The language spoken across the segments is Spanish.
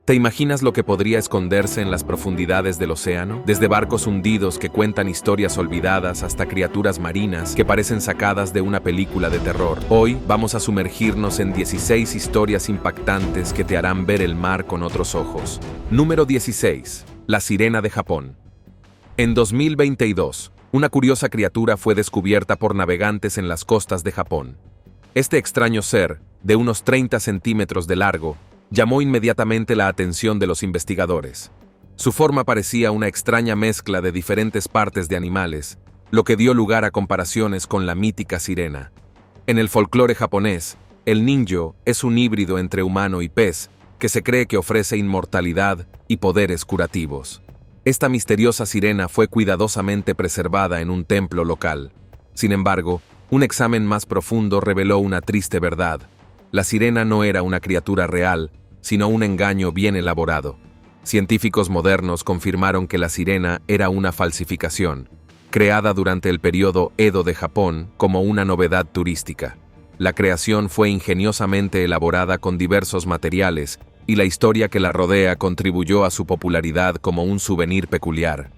¿Te imaginas lo que podría esconderse en las profundidades del océano? Desde barcos hundidos que cuentan historias olvidadas hasta criaturas marinas que parecen sacadas de una película de terror. Hoy vamos a sumergirnos en 16 historias impactantes que te harán ver el mar con otros ojos. Número 16. La sirena de Japón. En 2022, una curiosa criatura fue descubierta por navegantes en las costas de Japón. Este extraño ser, de unos 30 centímetros de largo, llamó inmediatamente la atención de los investigadores. Su forma parecía una extraña mezcla de diferentes partes de animales, lo que dio lugar a comparaciones con la mítica sirena. En el folclore japonés, el ninjo es un híbrido entre humano y pez, que se cree que ofrece inmortalidad y poderes curativos. Esta misteriosa sirena fue cuidadosamente preservada en un templo local. Sin embargo, un examen más profundo reveló una triste verdad. La sirena no era una criatura real, sino un engaño bien elaborado. Científicos modernos confirmaron que la sirena era una falsificación, creada durante el periodo Edo de Japón como una novedad turística. La creación fue ingeniosamente elaborada con diversos materiales, y la historia que la rodea contribuyó a su popularidad como un souvenir peculiar.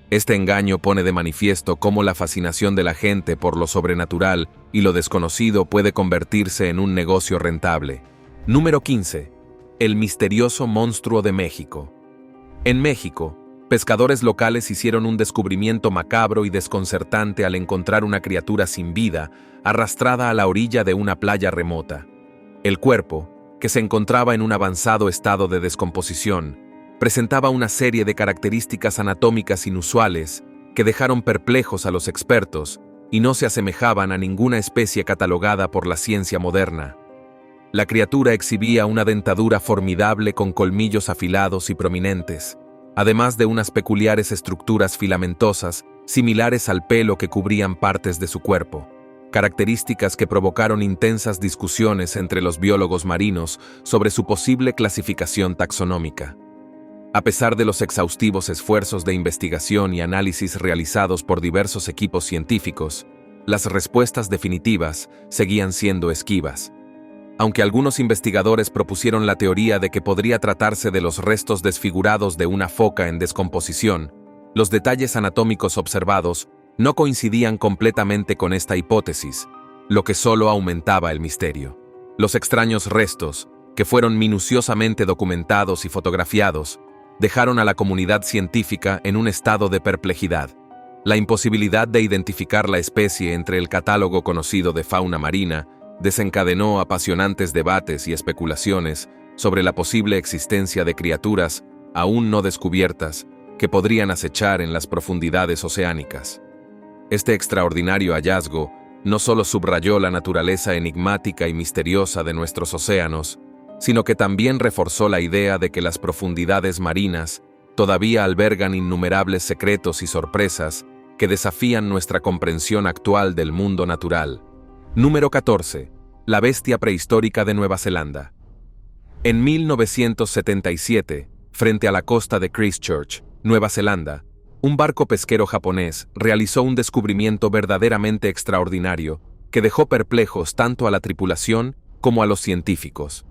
Este engaño pone de manifiesto cómo la fascinación de la gente por lo sobrenatural y lo desconocido puede convertirse en un negocio rentable. Número 15. El misterioso monstruo de México. En México, pescadores locales hicieron un descubrimiento macabro y desconcertante al encontrar una criatura sin vida arrastrada a la orilla de una playa remota. El cuerpo, que se encontraba en un avanzado estado de descomposición, presentaba una serie de características anatómicas inusuales que dejaron perplejos a los expertos y no se asemejaban a ninguna especie catalogada por la ciencia moderna. La criatura exhibía una dentadura formidable con colmillos afilados y prominentes, además de unas peculiares estructuras filamentosas similares al pelo que cubrían partes de su cuerpo, características que provocaron intensas discusiones entre los biólogos marinos sobre su posible clasificación taxonómica. A pesar de los exhaustivos esfuerzos de investigación y análisis realizados por diversos equipos científicos, las respuestas definitivas seguían siendo esquivas. Aunque algunos investigadores propusieron la teoría de que podría tratarse de los restos desfigurados de una foca en descomposición, los detalles anatómicos observados no coincidían completamente con esta hipótesis, lo que solo aumentaba el misterio. Los extraños restos, que fueron minuciosamente documentados y fotografiados, dejaron a la comunidad científica en un estado de perplejidad. La imposibilidad de identificar la especie entre el catálogo conocido de fauna marina desencadenó apasionantes debates y especulaciones sobre la posible existencia de criaturas aún no descubiertas que podrían acechar en las profundidades oceánicas. Este extraordinario hallazgo no solo subrayó la naturaleza enigmática y misteriosa de nuestros océanos, sino que también reforzó la idea de que las profundidades marinas todavía albergan innumerables secretos y sorpresas que desafían nuestra comprensión actual del mundo natural. Número 14. La bestia prehistórica de Nueva Zelanda. En 1977, frente a la costa de Christchurch, Nueva Zelanda, un barco pesquero japonés realizó un descubrimiento verdaderamente extraordinario que dejó perplejos tanto a la tripulación como a los científicos.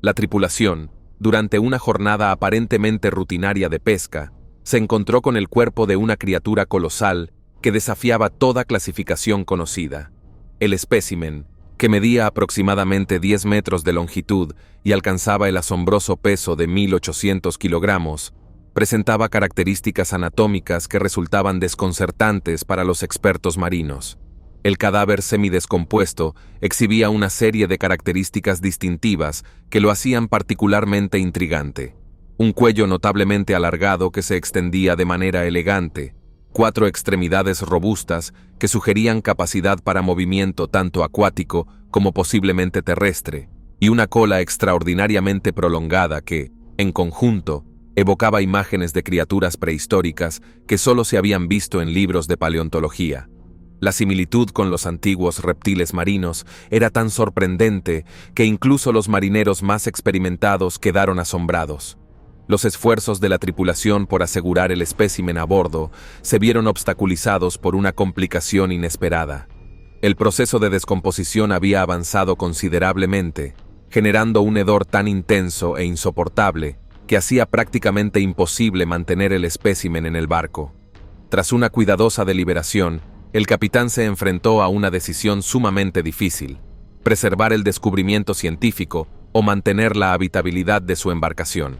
La tripulación, durante una jornada aparentemente rutinaria de pesca, se encontró con el cuerpo de una criatura colosal que desafiaba toda clasificación conocida. El espécimen, que medía aproximadamente 10 metros de longitud y alcanzaba el asombroso peso de 1.800 kilogramos, presentaba características anatómicas que resultaban desconcertantes para los expertos marinos. El cadáver semidescompuesto exhibía una serie de características distintivas que lo hacían particularmente intrigante. Un cuello notablemente alargado que se extendía de manera elegante, 4 extremidades robustas que sugerían capacidad para movimiento tanto acuático como posiblemente terrestre, y una cola extraordinariamente prolongada que, en conjunto, evocaba imágenes de criaturas prehistóricas que solo se habían visto en libros de paleontología. La similitud con los antiguos reptiles marinos era tan sorprendente que incluso los marineros más experimentados quedaron asombrados. Los esfuerzos de la tripulación por asegurar el espécimen a bordo se vieron obstaculizados por una complicación inesperada. El proceso de descomposición había avanzado considerablemente, generando un hedor tan intenso e insoportable que hacía prácticamente imposible mantener el espécimen en el barco. Tras una cuidadosa deliberación, el capitán se enfrentó a una decisión sumamente difícil: preservar el descubrimiento científico o mantener la habitabilidad de su embarcación.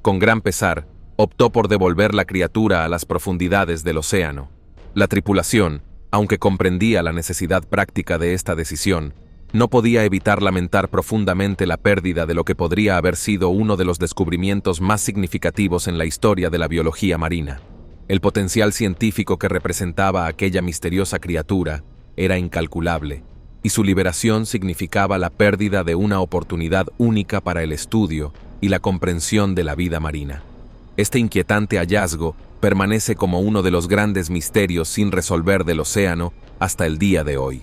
Con gran pesar, optó por devolver la criatura a las profundidades del océano. La tripulación, aunque comprendía la necesidad práctica de esta decisión, no podía evitar lamentar profundamente la pérdida de lo que podría haber sido uno de los descubrimientos más significativos en la historia de la biología marina. El potencial científico que representaba aquella misteriosa criatura era incalculable, y su liberación significaba la pérdida de una oportunidad única para el estudio y la comprensión de la vida marina. Este inquietante hallazgo permanece como uno de los grandes misterios sin resolver del océano hasta el día de hoy.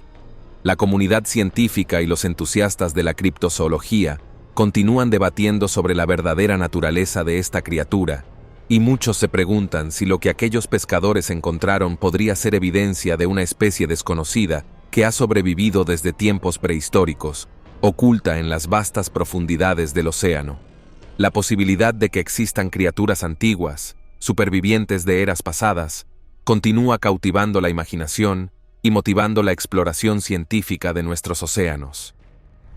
La comunidad científica y los entusiastas de la criptozoología continúan debatiendo sobre la verdadera naturaleza de esta criatura, y muchos se preguntan si lo que aquellos pescadores encontraron podría ser evidencia de una especie desconocida que ha sobrevivido desde tiempos prehistóricos, oculta en las vastas profundidades del océano. La posibilidad de que existan criaturas antiguas, supervivientes de eras pasadas, continúa cautivando la imaginación y motivando la exploración científica de nuestros océanos.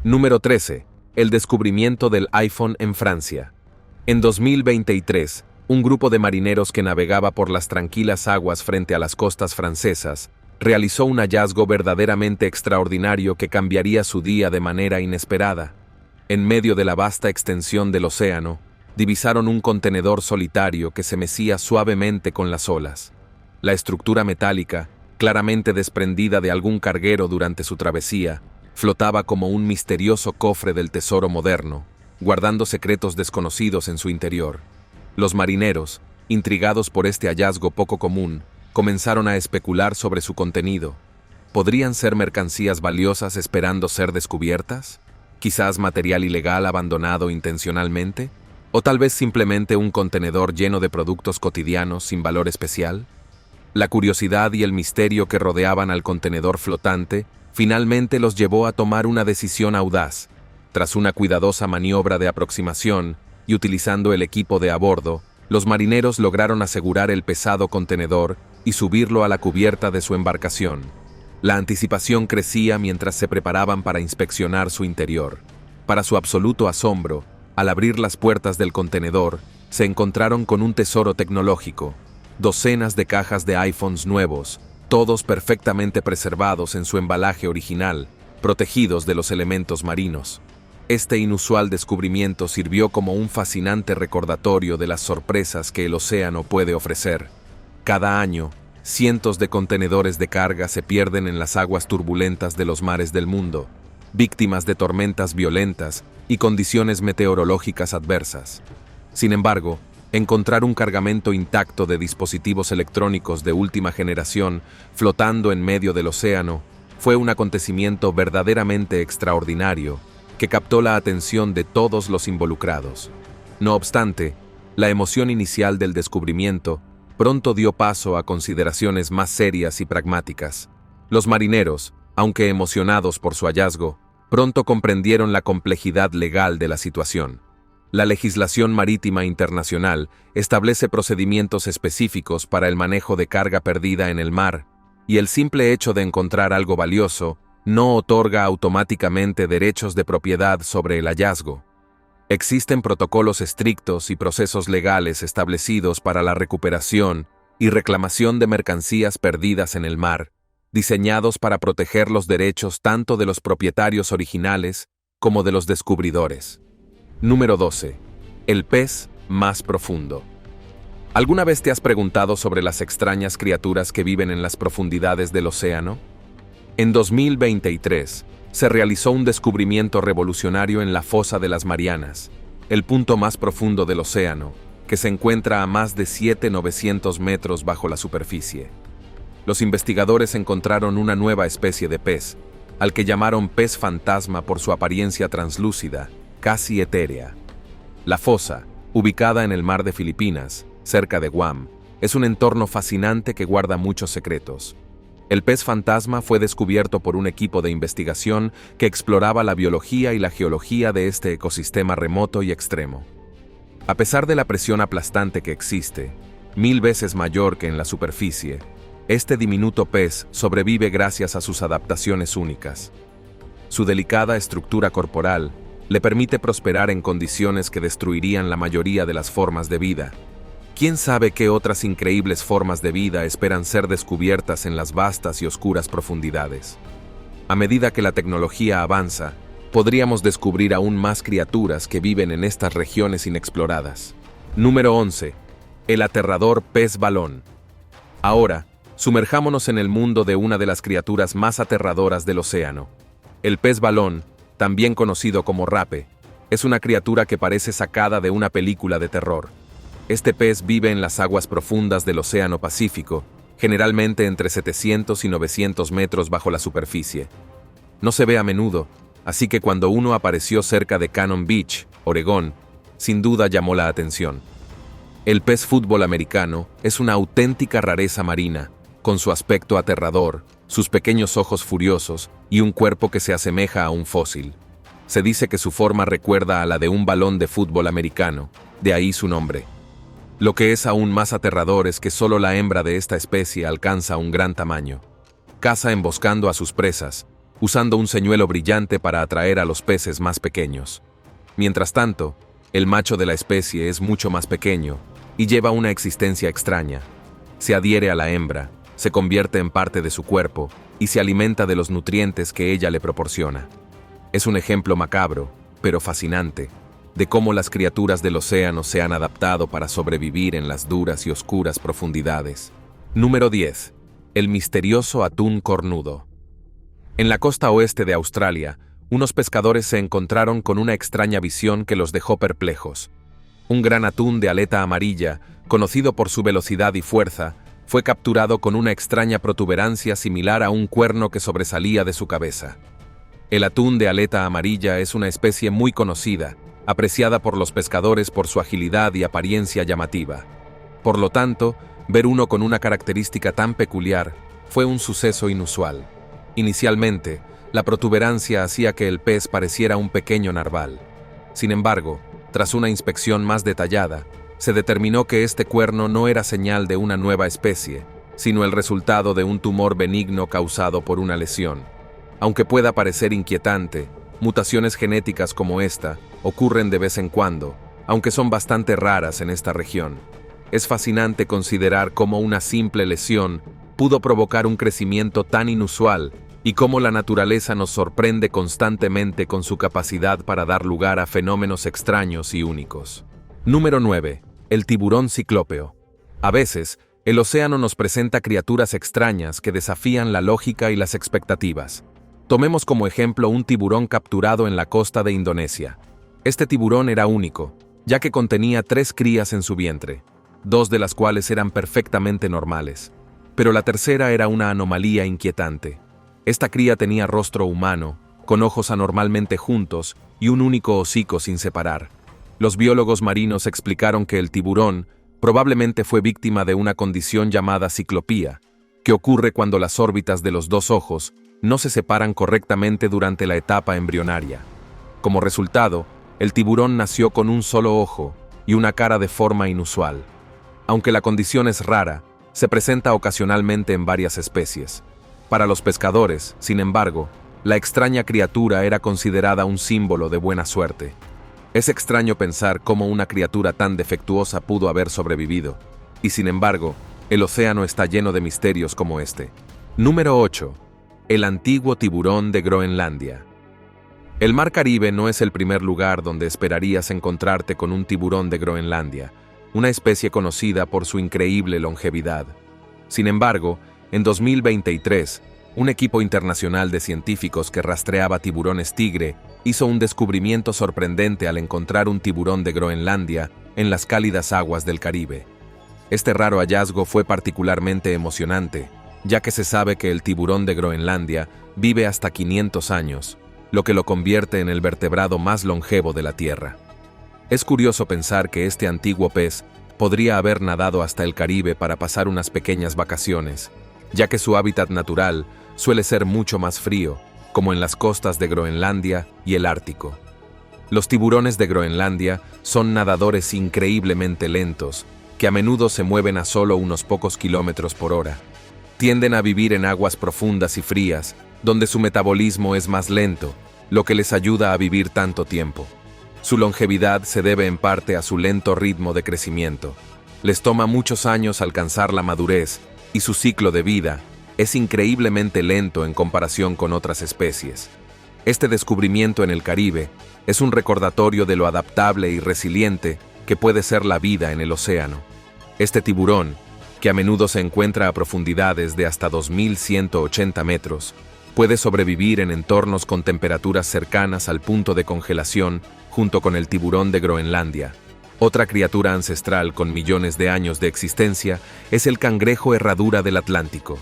Número 13. El descubrimiento del iPhone en Francia. En 2023, un grupo de marineros que navegaba por las tranquilas aguas frente a las costas francesas realizó un hallazgo verdaderamente extraordinario que cambiaría su día de manera inesperada. En medio de la vasta extensión del océano, divisaron un contenedor solitario que se mecía suavemente con las olas. La estructura metálica, claramente desprendida de algún carguero durante su travesía, flotaba como un misterioso cofre del tesoro moderno, guardando secretos desconocidos en su interior. Los marineros, intrigados por este hallazgo poco común, comenzaron a especular sobre su contenido. ¿Podrían ser mercancías valiosas esperando ser descubiertas? ¿Quizás material ilegal abandonado intencionalmente? ¿O tal vez simplemente un contenedor lleno de productos cotidianos sin valor especial? La curiosidad y el misterio que rodeaban al contenedor flotante finalmente los llevó a tomar una decisión audaz. Tras una cuidadosa maniobra de aproximación y utilizando el equipo de a bordo, los marineros lograron asegurar el pesado contenedor y subirlo a la cubierta de su embarcación. La anticipación crecía mientras se preparaban para inspeccionar su interior. Para su absoluto asombro, al abrir las puertas del contenedor, se encontraron con un tesoro tecnológico: docenas de cajas de iPhones nuevos, todos perfectamente preservados en su embalaje original, protegidos de los elementos marinos. Este inusual descubrimiento sirvió como un fascinante recordatorio de las sorpresas que el océano puede ofrecer. Cada año, cientos de contenedores de carga se pierden en las aguas turbulentas de los mares del mundo, víctimas de tormentas violentas y condiciones meteorológicas adversas. Sin embargo, encontrar un cargamento intacto de dispositivos electrónicos de última generación flotando en medio del océano fue un acontecimiento verdaderamente extraordinario que captó la atención de todos los involucrados. No obstante, la emoción inicial del descubrimiento pronto dio paso a consideraciones más serias y pragmáticas. Los marineros, aunque emocionados por su hallazgo, pronto comprendieron la complejidad legal de la situación. La legislación marítima internacional establece procedimientos específicos para el manejo de carga perdida en el mar, y el simple hecho de encontrar algo valioso no otorga automáticamente derechos de propiedad sobre el hallazgo. Existen protocolos estrictos y procesos legales establecidos para la recuperación y reclamación de mercancías perdidas en el mar, diseñados para proteger los derechos tanto de los propietarios originales como de los descubridores. Número 12. El pez más profundo. ¿Alguna vez te has preguntado sobre las extrañas criaturas que viven en las profundidades del océano? En 2023, se realizó un descubrimiento revolucionario en la fosa de las Marianas, el punto más profundo del océano, que se encuentra a más de 7,900 metros bajo la superficie. Los investigadores encontraron una nueva especie de pez, al que llamaron pez fantasma por su apariencia translúcida, casi etérea. La fosa, ubicada en el mar de Filipinas, cerca de Guam, es un entorno fascinante que guarda muchos secretos. El pez fantasma fue descubierto por un equipo de investigación que exploraba la biología y la geología de este ecosistema remoto y extremo. A pesar de la presión aplastante que existe, 1000 veces mayor que en la superficie, este diminuto pez sobrevive gracias a sus adaptaciones únicas. Su delicada estructura corporal le permite prosperar en condiciones que destruirían la mayoría de las formas de vida. ¿Quién sabe qué otras increíbles formas de vida esperan ser descubiertas en las vastas y oscuras profundidades? A medida que la tecnología avanza, podríamos descubrir aún más criaturas que viven en estas regiones inexploradas. Número 11. El aterrador pez balón. Ahora, sumerjámonos en el mundo de una de las criaturas más aterradoras del océano. El pez balón, también conocido como rape, es una criatura que parece sacada de una película de terror. Este pez vive en las aguas profundas del Océano Pacífico, generalmente entre 700 y 900 metros bajo la superficie. No se ve a menudo, así que cuando uno apareció cerca de Cannon Beach, Oregón, sin duda llamó la atención. El pez fútbol americano es una auténtica rareza marina, con su aspecto aterrador, sus pequeños ojos furiosos y un cuerpo que se asemeja a un fósil. Se dice que su forma recuerda a la de un balón de fútbol americano, de ahí su nombre. Lo que es aún más aterrador es que solo la hembra de esta especie alcanza un gran tamaño. Caza emboscando a sus presas, usando un señuelo brillante para atraer a los peces más pequeños. Mientras tanto, el macho de la especie es mucho más pequeño y lleva una existencia extraña. Se adhiere a la hembra, se convierte en parte de su cuerpo y se alimenta de los nutrientes que ella le proporciona. Es un ejemplo macabro, pero fascinante, de cómo las criaturas del océano se han adaptado para sobrevivir en las duras y oscuras profundidades. Número 10. El misterioso atún cornudo. En la costa oeste de Australia, unos pescadores se encontraron con una extraña visión que los dejó perplejos. Un gran atún de aleta amarilla, conocido por su velocidad y fuerza, fue capturado con una extraña protuberancia similar a un cuerno que sobresalía de su cabeza. El atún de aleta amarilla es una especie muy conocida, apreciada por los pescadores por su agilidad y apariencia llamativa. Por lo tanto, ver uno con una característica tan peculiar fue un suceso inusual. Inicialmente, la protuberancia hacía que el pez pareciera un pequeño narval. Sin embargo, tras una inspección más detallada, se determinó que este cuerno no era señal de una nueva especie, sino el resultado de un tumor benigno causado por una lesión. Aunque pueda parecer inquietante, mutaciones genéticas como esta ocurren de vez en cuando, aunque son bastante raras en esta región. Es fascinante considerar cómo una simple lesión pudo provocar un crecimiento tan inusual y cómo la naturaleza nos sorprende constantemente con su capacidad para dar lugar a fenómenos extraños y únicos. Número 9. El tiburón ciclópeo. A veces, el océano nos presenta criaturas extrañas que desafían la lógica y las expectativas. Tomemos como ejemplo un tiburón capturado en la costa de Indonesia. Este tiburón era único, ya que contenía 3 crías en su vientre, 2 de las cuales eran perfectamente normales. Pero la tercera era una anomalía inquietante. Esta cría tenía rostro humano, con ojos anormalmente juntos y un único hocico sin separar. Los biólogos marinos explicaron que el tiburón probablemente fue víctima de una condición llamada ciclopía, que ocurre cuando las órbitas de los 2 ojos no se separan correctamente durante la etapa embrionaria. Como resultado, el tiburón nació con un solo ojo y una cara de forma inusual. Aunque la condición es rara, se presenta ocasionalmente en varias especies. Para los pescadores, sin embargo, la extraña criatura era considerada un símbolo de buena suerte. Es extraño pensar cómo una criatura tan defectuosa pudo haber sobrevivido, y sin embargo, el océano está lleno de misterios como este. Número 8. El antiguo tiburón de Groenlandia. El Mar Caribe no es el primer lugar donde esperarías encontrarte con un tiburón de Groenlandia, una especie conocida por su increíble longevidad. Sin embargo, en 2023, un equipo internacional de científicos que rastreaba tiburones tigre hizo un descubrimiento sorprendente al encontrar un tiburón de Groenlandia en las cálidas aguas del Caribe. Este raro hallazgo fue particularmente emocionante, ya que se sabe que el tiburón de Groenlandia vive hasta 500 años, lo que lo convierte en el vertebrado más longevo de la Tierra. Es curioso pensar que este antiguo pez podría haber nadado hasta el Caribe para pasar unas pequeñas vacaciones, ya que su hábitat natural suele ser mucho más frío, como en las costas de Groenlandia y el Ártico. Los tiburones de Groenlandia son nadadores increíblemente lentos, que a menudo se mueven a solo unos pocos kilómetros por hora. Tienden a vivir en aguas profundas y frías, donde su metabolismo es más lento, lo que les ayuda a vivir tanto tiempo. Su longevidad se debe en parte a su lento ritmo de crecimiento. Les toma muchos años alcanzar la madurez, y su ciclo de vida es increíblemente lento en comparación con otras especies. Este descubrimiento en el Caribe es un recordatorio de lo adaptable y resiliente que puede ser la vida en el océano. Este tiburón, que a menudo se encuentra a profundidades de hasta 2180 metros, puede sobrevivir en entornos con temperaturas cercanas al punto de congelación junto con el tiburón de Groenlandia. Otra criatura ancestral con millones de años de existencia es el cangrejo herradura del Atlántico.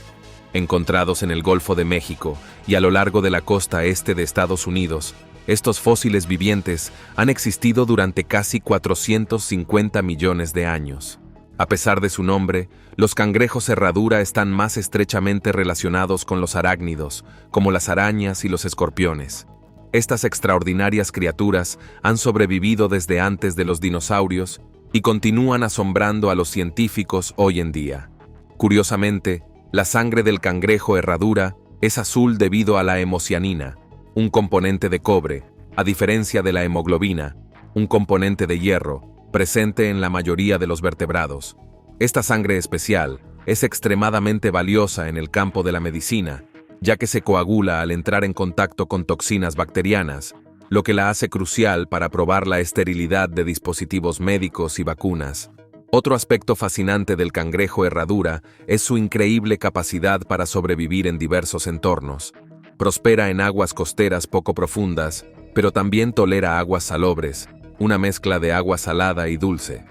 Encontrados en el Golfo de México y a lo largo de la costa este de Estados Unidos, estos fósiles vivientes han existido durante casi 450 millones de años. A pesar de su nombre, los cangrejos herradura están más estrechamente relacionados con los arácnidos, como las arañas y los escorpiones. Estas extraordinarias criaturas han sobrevivido desde antes de los dinosaurios y continúan asombrando a los científicos hoy en día. Curiosamente, la sangre del cangrejo herradura es azul debido a la hemocianina, un componente de cobre, a diferencia de la hemoglobina, un componente de hierro, presente en la mayoría de los vertebrados. Esta sangre especial es extremadamente valiosa en el campo de la medicina, ya que se coagula al entrar en contacto con toxinas bacterianas, lo que la hace crucial para probar la esterilidad de dispositivos médicos y vacunas. Otro aspecto fascinante del cangrejo herradura es su increíble capacidad para sobrevivir en diversos entornos. Prospera en aguas costeras poco profundas, pero también tolera aguas salobres, una mezcla de agua salada y dulce.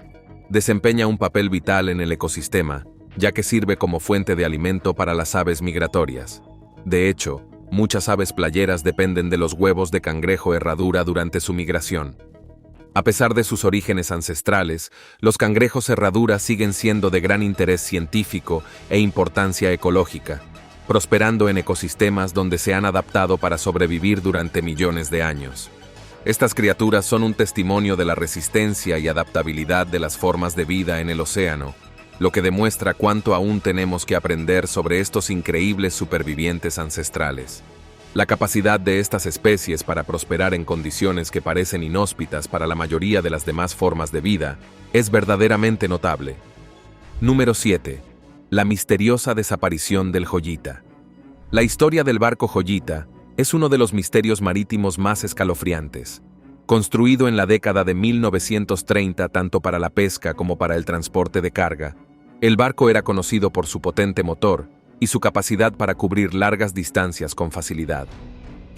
Desempeña un papel vital en el ecosistema, ya que sirve como fuente de alimento para las aves migratorias. De hecho, muchas aves playeras dependen de los huevos de cangrejo herradura durante su migración. A pesar de sus orígenes ancestrales, los cangrejos herradura siguen siendo de gran interés científico e importancia ecológica, prosperando en ecosistemas donde se han adaptado para sobrevivir durante millones de años. Estas criaturas son un testimonio de la resistencia y adaptabilidad de las formas de vida en el océano, lo que demuestra cuánto aún tenemos que aprender sobre estos increíbles supervivientes ancestrales. La capacidad de estas especies para prosperar en condiciones que parecen inhóspitas para la mayoría de las demás formas de vida es verdaderamente notable. Número 7. La misteriosa desaparición del Joyita. La historia del barco Joyita es uno de los misterios marítimos más escalofriantes. Construido en la década de 1930 tanto para la pesca como para el transporte de carga, el barco era conocido por su potente motor y su capacidad para cubrir largas distancias con facilidad.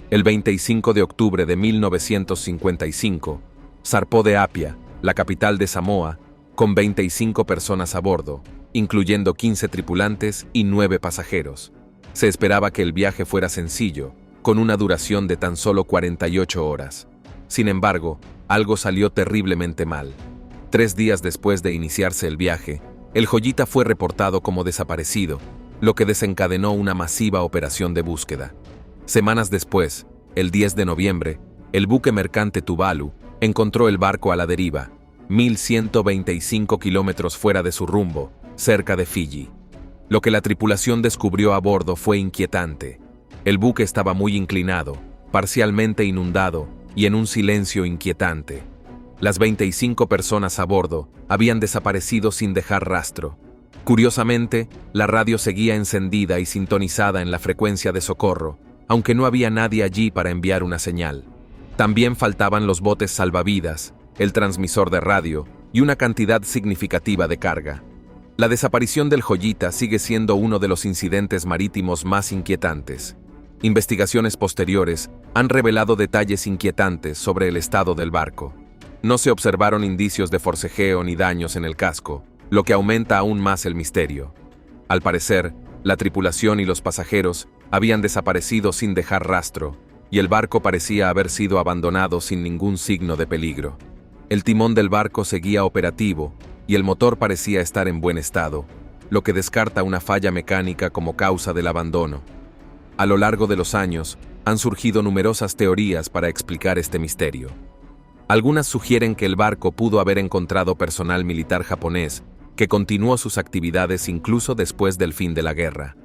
El 25 de octubre de 1955, zarpó de Apia, la capital de Samoa, con 25 personas a bordo, incluyendo 15 tripulantes y 9 pasajeros. Se esperaba que el viaje fuera sencillo, con una duración de tan solo 48 horas. Sin embargo, algo salió terriblemente mal. 3 días después de iniciarse el viaje, el Joyita fue reportado como desaparecido, lo que desencadenó una masiva operación de búsqueda. Semanas después, el 10 de noviembre, el buque mercante Tuvalu encontró el barco a la deriva, 1.125 kilómetros fuera de su rumbo, cerca de Fiji. Lo que la tripulación descubrió a bordo fue inquietante. El buque estaba muy inclinado, parcialmente inundado y en un silencio inquietante. Las 25 personas a bordo habían desaparecido sin dejar rastro. Curiosamente, la radio seguía encendida y sintonizada en la frecuencia de socorro, aunque no había nadie allí para enviar una señal. También faltaban los botes salvavidas, el transmisor de radio y una cantidad significativa de carga. La desaparición del Joyita sigue siendo uno de los incidentes marítimos más inquietantes. Investigaciones posteriores han revelado detalles inquietantes sobre el estado del barco. No se observaron indicios de forcejeo ni daños en el casco, lo que aumenta aún más el misterio. Al parecer, la tripulación y los pasajeros habían desaparecido sin dejar rastro, y el barco parecía haber sido abandonado sin ningún signo de peligro. El timón del barco seguía operativo, y el motor parecía estar en buen estado, lo que descarta una falla mecánica como causa del abandono. A lo largo de los años, han surgido numerosas teorías para explicar este misterio. Algunas sugieren que el barco pudo haber encontrado personal militar japonés que continuó sus actividades incluso después del fin de la guerra.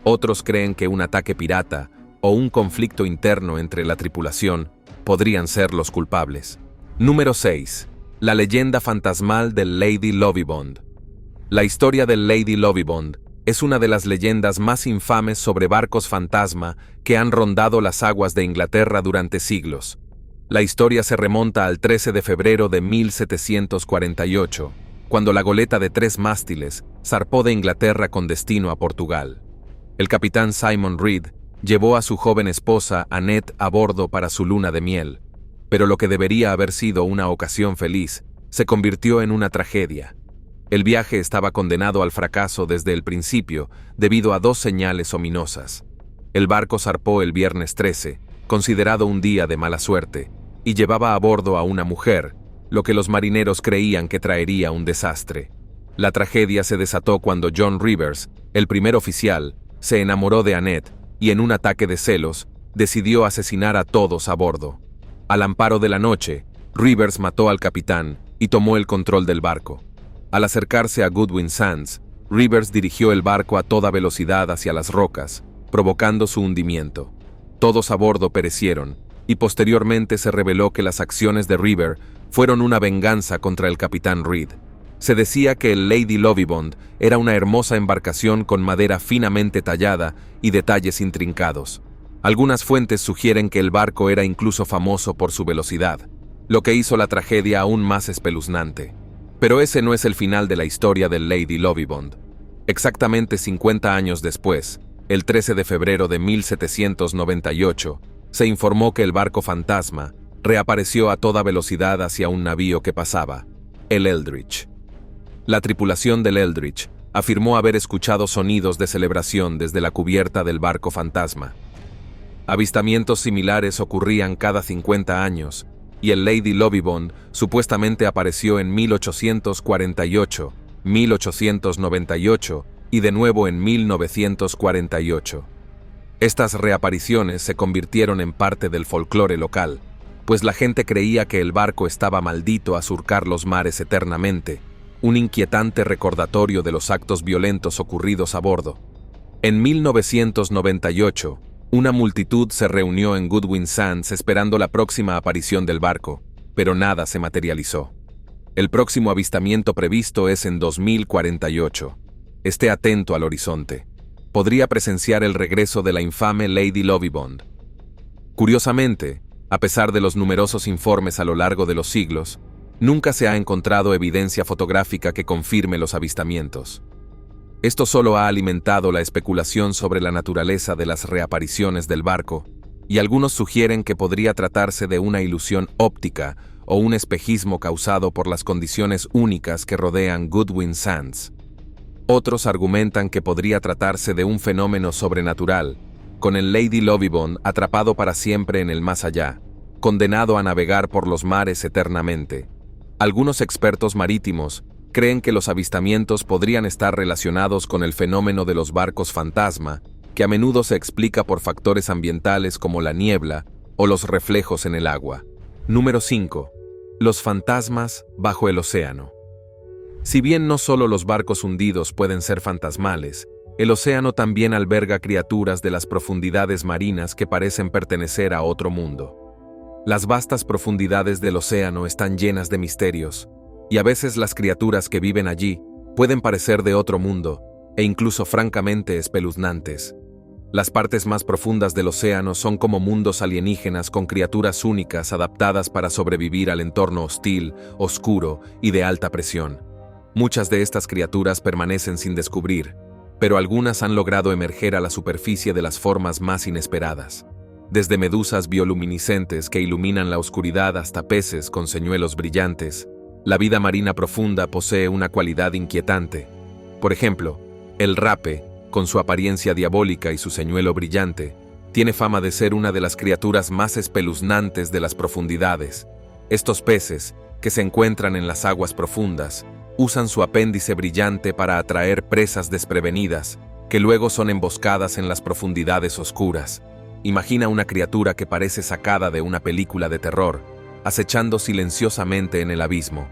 Otros creen que un ataque pirata o un conflicto interno entre la tripulación podrían ser los culpables. Número 6. La leyenda fantasmal del Lady Lovibond. La historia del Lady Lovibond es una de las leyendas más infames sobre barcos fantasma que han rondado las aguas de Inglaterra durante siglos. La historia se remonta al 13 de febrero de 1748, cuando la goleta de 3 mástiles zarpó de Inglaterra con destino a Portugal. El capitán Simon Reed llevó a su joven esposa Annette a bordo para su luna de miel, pero lo que debería haber sido una ocasión feliz se convirtió en una tragedia. El viaje estaba condenado al fracaso desde el principio debido a 2 señales ominosas. El barco zarpó el viernes 13, considerado un día de mala suerte, y llevaba a bordo a una mujer, lo que los marineros creían que traería un desastre. La tragedia se desató cuando John Rivers, el primer oficial, se enamoró de Annette y en un ataque de celos, decidió asesinar a todos a bordo. Al amparo de la noche, Rivers mató al capitán y tomó el control del barco. Al acercarse a Goodwin Sands, Rivers dirigió el barco a toda velocidad hacia las rocas, provocando su hundimiento. Todos a bordo perecieron, y posteriormente se reveló que las acciones de Rivers fueron una venganza contra el capitán Reed. Se decía que el Lady Lovibond era una hermosa embarcación con madera finamente tallada y detalles intrincados. Algunas fuentes sugieren que el barco era incluso famoso por su velocidad, lo que hizo la tragedia aún más espeluznante. Pero ese no es el final de la historia del Lady Lovibond. Exactamente 50 años después, el 13 de febrero de 1798, se informó que el barco fantasma reapareció a toda velocidad hacia un navío que pasaba, el Eldridge. La tripulación del Eldridge afirmó haber escuchado sonidos de celebración desde la cubierta del barco fantasma. Avistamientos similares ocurrían cada 50 años, y el Lady Lovibond supuestamente apareció en 1848, 1898 y de nuevo en 1948. Estas reapariciones se convirtieron en parte del folclore local, pues la gente creía que el barco estaba maldito a surcar los mares eternamente, un inquietante recordatorio de los actos violentos ocurridos a bordo. En 1998, una multitud se reunió en Goodwin Sands esperando la próxima aparición del barco, pero nada se materializó. El próximo avistamiento previsto es en 2048. Esté atento al horizonte. Podría presenciar el regreso de la infame Lady Lovibond. Curiosamente, a pesar de los numerosos informes a lo largo de los siglos, nunca se ha encontrado evidencia fotográfica que confirme los avistamientos. Esto solo ha alimentado la especulación sobre la naturaleza de las reapariciones del barco, y algunos sugieren que podría tratarse de una ilusión óptica o un espejismo causado por las condiciones únicas que rodean Goodwin Sands. Otros argumentan que podría tratarse de un fenómeno sobrenatural, con el Lady Lovibond atrapado para siempre en el más allá, condenado a navegar por los mares eternamente. Algunos expertos marítimos creen que los avistamientos podrían estar relacionados con el fenómeno de los barcos fantasma, que a menudo se explica por factores ambientales como la niebla o los reflejos en el agua. Número 5. Los fantasmas bajo el océano. Si bien no solo los barcos hundidos pueden ser fantasmales, el océano también alberga criaturas de las profundidades marinas que parecen pertenecer a otro mundo. Las vastas profundidades del océano están llenas de misterios, y a veces las criaturas que viven allí pueden parecer de otro mundo, e incluso francamente espeluznantes. Las partes más profundas del océano son como mundos alienígenas con criaturas únicas adaptadas para sobrevivir al entorno hostil, oscuro y de alta presión. Muchas de estas criaturas permanecen sin descubrir, pero algunas han logrado emerger a la superficie de las formas más inesperadas. Desde medusas bioluminiscentes que iluminan la oscuridad hasta peces con señuelos brillantes, la vida marina profunda posee una cualidad inquietante. Por ejemplo, el rape, con su apariencia diabólica y su señuelo brillante, tiene fama de ser una de las criaturas más espeluznantes de las profundidades. Estos peces, que se encuentran en las aguas profundas, usan su apéndice brillante para atraer presas desprevenidas, que luego son emboscadas en las profundidades oscuras. Imagina una criatura que parece sacada de una película de terror, acechando silenciosamente en el abismo.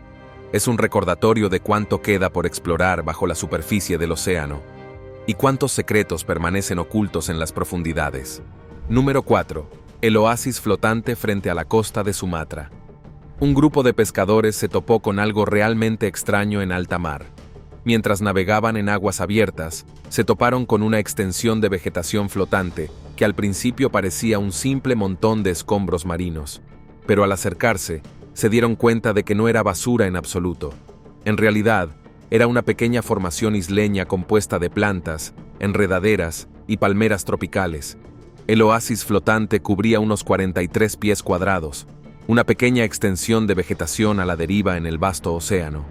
Es un recordatorio de cuánto queda por explorar bajo la superficie del océano y cuántos secretos permanecen ocultos en las profundidades. Número 4. El oasis flotante frente a la costa de Sumatra. Un grupo de pescadores se topó con algo realmente extraño en alta mar. Mientras navegaban en aguas abiertas, se toparon con una extensión de vegetación flotante que al principio parecía un simple montón de escombros marinos. Pero al acercarse, se dieron cuenta de que no era basura en absoluto. En realidad, era una pequeña formación isleña compuesta de plantas, enredaderas y palmeras tropicales. El oasis flotante cubría unos 43 pies cuadrados, una pequeña extensión de vegetación a la deriva en el vasto océano.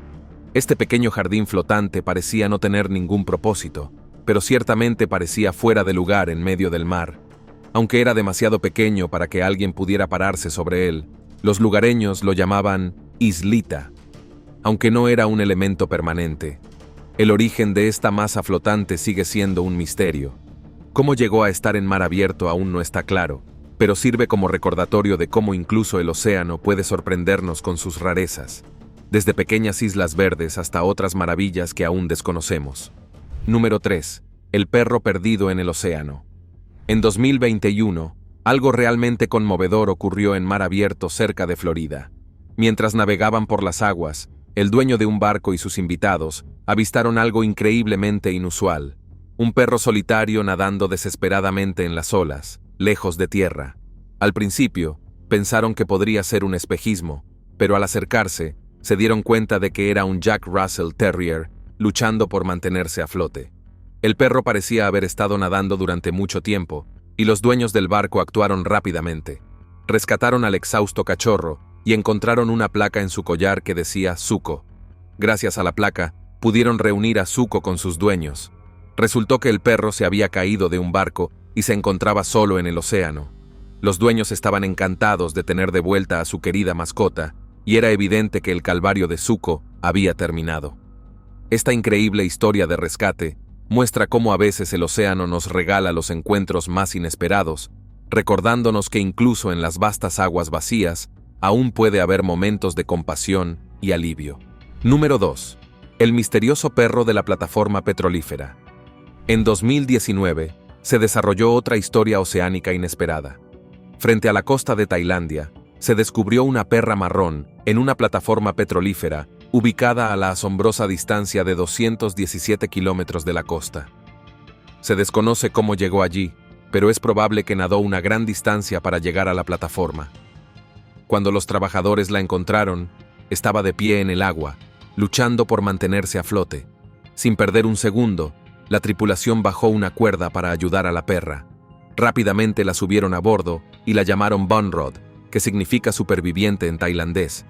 Este pequeño jardín flotante parecía no tener ningún propósito, pero ciertamente parecía fuera de lugar en medio del mar. Aunque era demasiado pequeño para que alguien pudiera pararse sobre él, los lugareños lo llamaban islita, aunque no era un elemento permanente. El origen de esta masa flotante sigue siendo un misterio. Cómo llegó a estar en mar abierto aún no está claro, pero sirve como recordatorio de cómo incluso el océano puede sorprendernos con sus rarezas, desde pequeñas islas verdes hasta otras maravillas que aún desconocemos. Número 3. El perro perdido en el océano. En 2021, algo realmente conmovedor ocurrió en mar abierto cerca de Florida. Mientras navegaban por las aguas, el dueño de un barco y sus invitados avistaron algo increíblemente inusual: un perro solitario nadando desesperadamente en las olas, lejos de tierra. Al principio, pensaron que podría ser un espejismo, pero al acercarse, se dieron cuenta de que era un Jack Russell Terrier luchando por mantenerse a flote. El perro parecía haber estado nadando durante mucho tiempo, y los dueños del barco actuaron rápidamente. Rescataron al exhausto cachorro y encontraron una placa en su collar que decía Zuko. Gracias a la placa, pudieron reunir a Zuko con sus dueños. Resultó que el perro se había caído de un barco y se encontraba solo en el océano. Los dueños estaban encantados de tener de vuelta a su querida mascota, y era evidente que el calvario de Zuko había terminado. Esta increíble historia de rescate muestra cómo a veces el océano nos regala los encuentros más inesperados, recordándonos que incluso en las vastas aguas vacías, aún puede haber momentos de compasión y alivio. Número 2. El misterioso perro de la plataforma petrolífera. En 2019, se desarrolló otra historia oceánica inesperada. Frente a la costa de Tailandia, se descubrió una perra marrón en una plataforma petrolífera ubicada a la asombrosa distancia de 217 kilómetros de la costa. Se desconoce cómo llegó allí, pero es probable que nadó una gran distancia para llegar a la plataforma. Cuando los trabajadores la encontraron, estaba de pie en el agua, luchando por mantenerse a flote. Sin perder un segundo, la tripulación bajó una cuerda para ayudar a la perra. Rápidamente la subieron a bordo y la llamaron Bunrod, que significa superviviente en tailandés.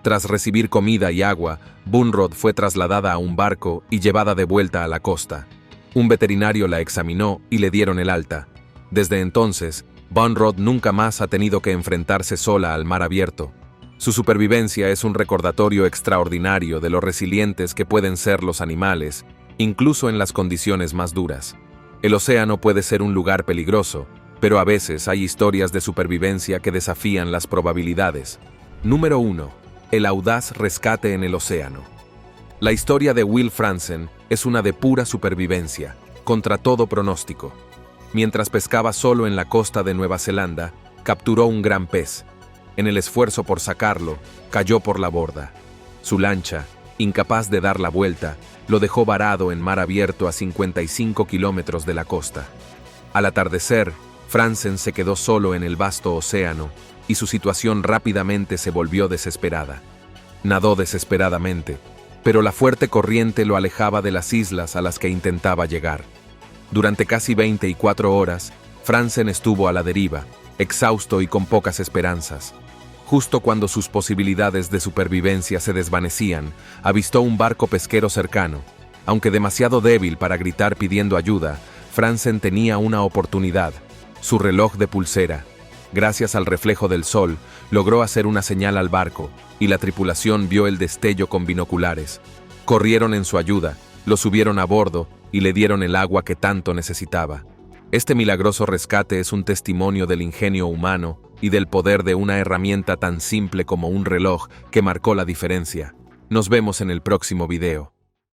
Tras recibir comida y agua, Bunrod fue trasladada a un barco y llevada de vuelta a la costa. Un veterinario la examinó y le dieron el alta. Desde entonces, Bunrod nunca más ha tenido que enfrentarse sola al mar abierto. Su supervivencia es un recordatorio extraordinario de lo resilientes que pueden ser los animales, incluso en las condiciones más duras. El océano puede ser un lugar peligroso, pero a veces hay historias de supervivencia que desafían las probabilidades. Número 1. El audaz rescate en el océano. La historia de Will Franzen es una de pura supervivencia, contra todo pronóstico. Mientras pescaba solo en la costa de Nueva Zelanda, capturó un gran pez. En el esfuerzo por sacarlo, cayó por la borda. Su lancha, incapaz de dar la vuelta, lo dejó varado en mar abierto a 55 kilómetros de la costa. Al atardecer, Franzen se quedó solo en el vasto océano, y su situación rápidamente se volvió desesperada. Nadó desesperadamente, pero la fuerte corriente lo alejaba de las islas a las que intentaba llegar. Durante casi 24 horas, Franzen estuvo a la deriva, exhausto y con pocas esperanzas. Justo cuando sus posibilidades de supervivencia se desvanecían, avistó un barco pesquero cercano. Aunque demasiado débil para gritar pidiendo ayuda, Franzen tenía una oportunidad: su reloj de pulsera. Gracias al reflejo del sol, logró hacer una señal al barco, y la tripulación vio el destello con binoculares. Corrieron en su ayuda, lo subieron a bordo y le dieron el agua que tanto necesitaba. Este milagroso rescate es un testimonio del ingenio humano y del poder de una herramienta tan simple como un reloj que marcó la diferencia. Nos vemos en el próximo video.